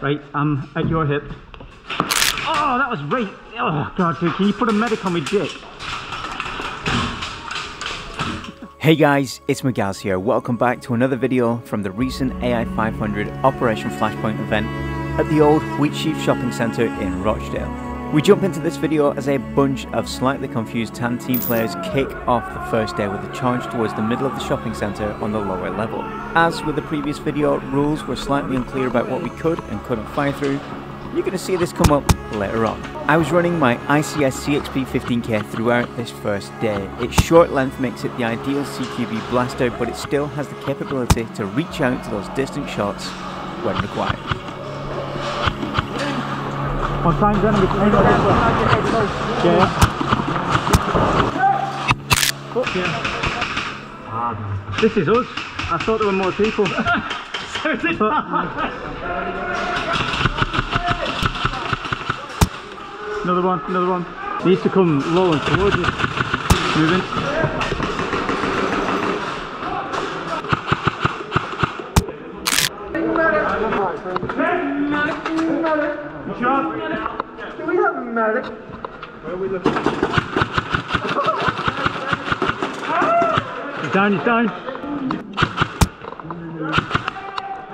Right, I'm at your hip. Oh, that was right. Oh, God, dude, can you put a medic on me dick? Hey guys, it's Magaz here. Welcome back to another video from the recent AI500 Operation Flashpoint event at the old Wheatsheaf Shopping Centre in Rochdale. We jump into this video as a bunch of slightly confused tan team players kick off the first day with a charge towards the middle of the shopping centre on the lower level. As with the previous video, rules were slightly unclear about what we could and couldn't fire through. You're going to see this come up later on. I was running my ICS CXP 15K throughout this first day. Its short length makes it the ideal CQB blaster, but it still has the capability to reach out to those distant shots when required. One time, then yeah. Oh, yeah. This is us. I thought there were more people. So did Another one, another one. Needs to come low and towards you. Moving. Do we have a medic? Where are we looking? He's down, he's down.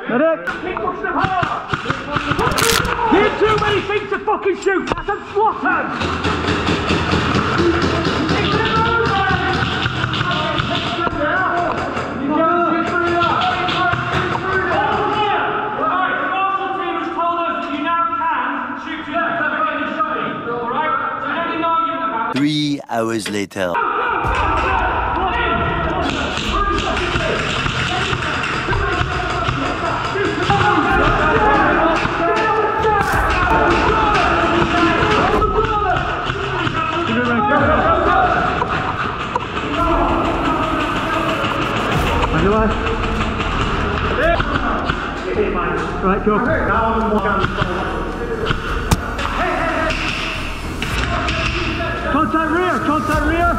Medic! Keep pushing hard! You have too many things to fucking shoot! That's a swatter! Three hours later. Right, go. Contact rear, contact rear.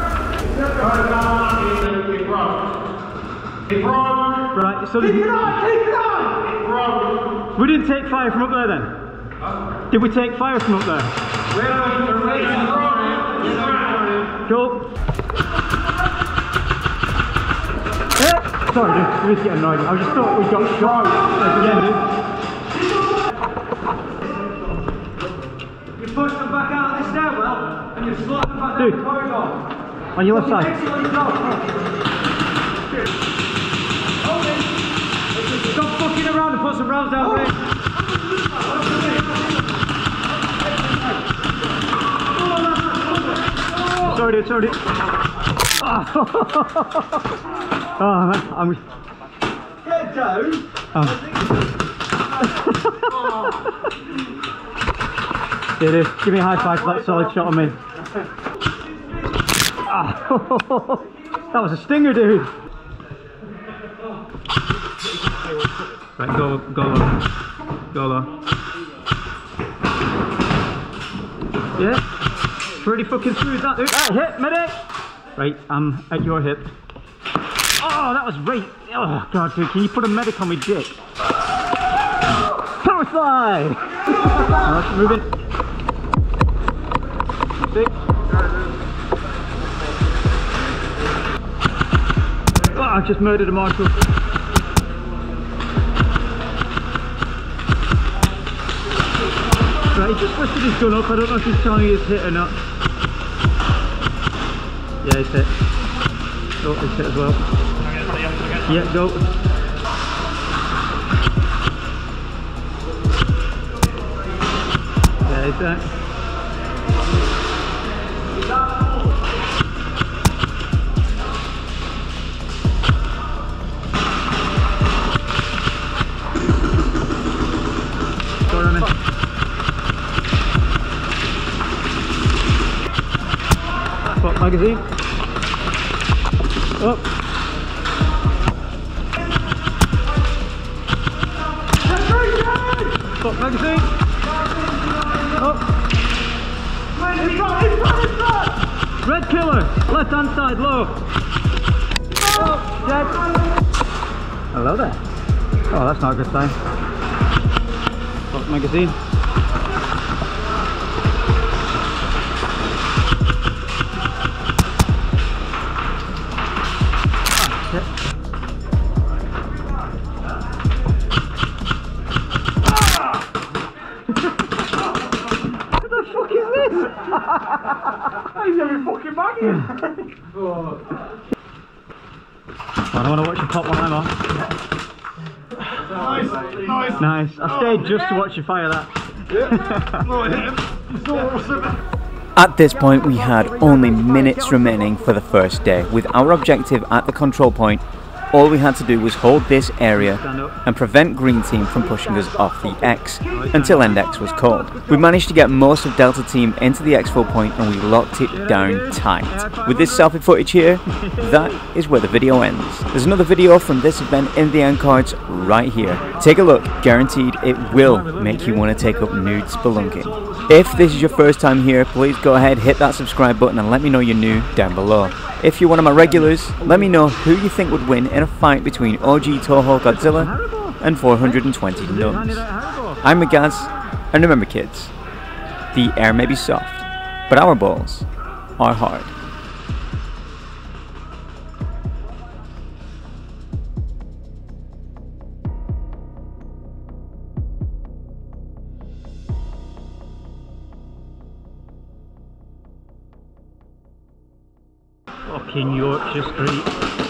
Right, so Keep it on, keep it on! we didn't take fire from up there then? Did we take fire from up there? Go. Sorry, dude, we need to get annoyed. I just thought we got shot again, dude. You push them back out of this stairwell and you slide them back down the corridor. On your left side. Stop fucking around and put some rounds down, mate. Sorry, dude, sorry, dude. Oh, man, I'm... Get down. Yeah, dude, give me a high five for that solid shot on me. That was a stinger, dude. Right, go low. Go low. Yeah, pretty fucking smooth that, dude. Right, hit, medic! Right, I'm at your hip. Oh, that was right. Oh, God, dude, can you put a medic on me dick? Power slide! Alright, move it. 6. Oh, I just murdered a marshal. Right, he just lifted his gun up. I don't know if he's telling me he's hit or not. Yeah, he's hit. Oh, he's hit as well. Yeah, go. Yeah, he's there. Spot magazine. Up. Spot magazine. Up. Red killer. Left hand side low. Oh, dead. Hello there. Oh, that's not a good sign. stock magazine. I don't want to watch you pop one of them off. Nice. I stayed just to watch you fire that. At this point we had only minutes remaining for the first day. With our objective at the control point, all we had to do was hold this area and prevent Green Team from pushing us off the X until End X was called. We managed to get most of Delta Team into the exfil point and we locked it down tight. With this selfie footage here, that is where the video ends. There's another video from this event in the end cards right here. Take a look, guaranteed it will make you want to take up nude spelunking. If this is your first time here, please go ahead, hit that subscribe button and let me know you're new down below. If you're one of my regulars, let me know who you think would win in a fight between OG Toho Godzilla and 420 Nuns. I'm Magaz, and remember kids, the air may be soft, but our balls are hard. Fucking Yorkshire Street.